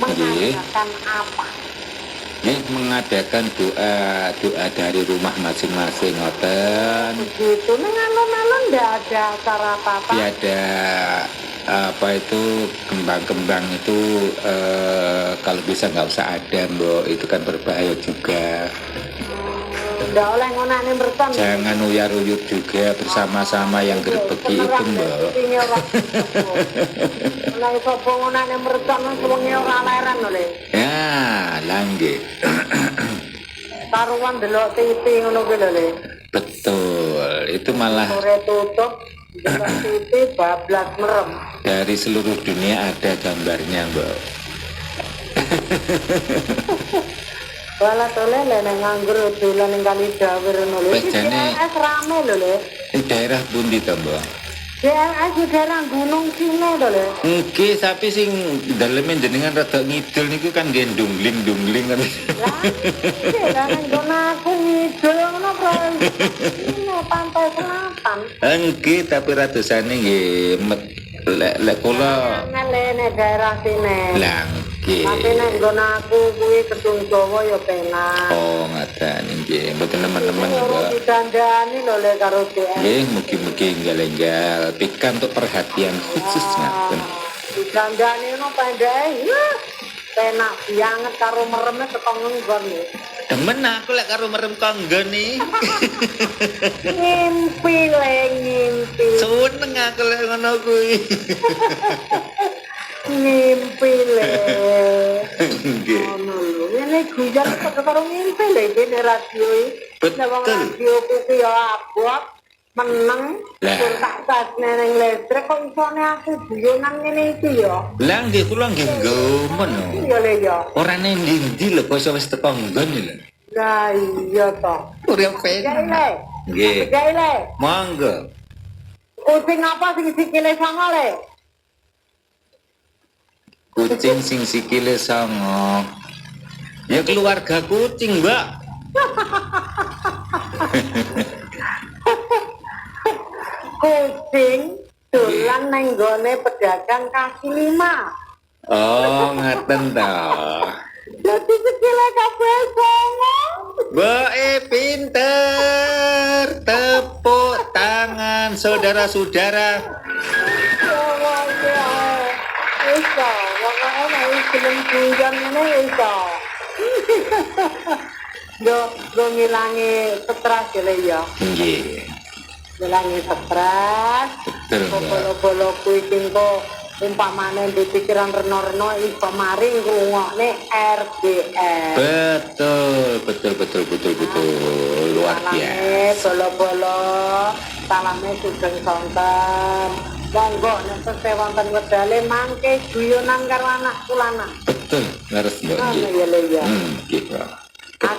Mengadakan apa? Mengadakan doa dari rumah masing-masing ngoten. Begitu, neng alun-alun nggak ada acara apa-apa? Ada apa itu kembang-kembang itu kalau bisa nggak usah ada mbok, itu kan berbahaya juga. Nggak oleh ngonane berton. Jangan uyar-uyur juga bersama-sama yang gerbeki itu mbok. Mulai sopo ngonane berton sewengi ora leren oleh. Ya, langge. Taruhan delok TV ngono kuwi lho le. Betul, itu malah sore tutup delok TV bablas merem. Dari seluruh dunia ada gambarnya, mbak. Wala tole le nganggur dolan ning kali Dawir ngono lho. Iki rame lho le. Daerah pundi to, mbak? DLS daerah Gunung Sine lho le. Nggih, tapi sing daleme jenengan rada ngidul niku kan nggih dungling kan. Lah nang kono aku ngidul ngono bro. Ini pantai selatan. Nggih, tapi radosane nggih lek kula ngelene daerah sini. Lah nggih. Tapi nek nggon aku kuwi Kedung Jawa ya penak. Oh, ngaten nggih. Mboten teman-teman, Mbak. Dikandani lho le karo DLS. Nggih, mugi-mugi enggal-enggal pikan untuk perhatian khusus ngaten. Dikandani ono pendek. Penak banget karo mereme teko nggon. Demen aku lek karo merem kanggon nih. Ngimpi le ngimpi. Seneng aku lek ngono kuwi. Ngimpi le. Nggih. Ono lho. Ngene guyon karo ngimpi le iki radio iki. Betul. Radio kuwi ya abot. Meneng tur tak tasne ning listrik kok isone aku guyonan ngene iki ya. Lah nggih kula nggih nggomen. Iya le ya. Ora nang ndi-ndi lho kok iso wis teko nggon lho. Lah iya to. Urip penak. Nggih. Gaile. Monggo. Kucing apa sing sikile songo le? Kucing sing sikile songo. Ya keluarga kucing, Mbak. Kucing dolan nang gone pedagang kaki lima. Oh, ngaten ta. Dadi sikile kabeh songo. Mbak pinter. Tepuk tangan saudara-saudara. Iso, pokoknya nek film guyon ngene iso. Go ngilangi stres ya. Nggih. Ngilangi stres. Betul, Mbak. Bolo-bolo kuwi kok umpamane di pikiran reno-reno iso mari ngrungokne RBS. Betul. Luar biasa. Bolo-bolo salame sugeng sonten. Monggo nek sesuk wonten wedale mangke guyonan karo anak kulana. Betul, harus Mbak. Iya. Nggih, Pak.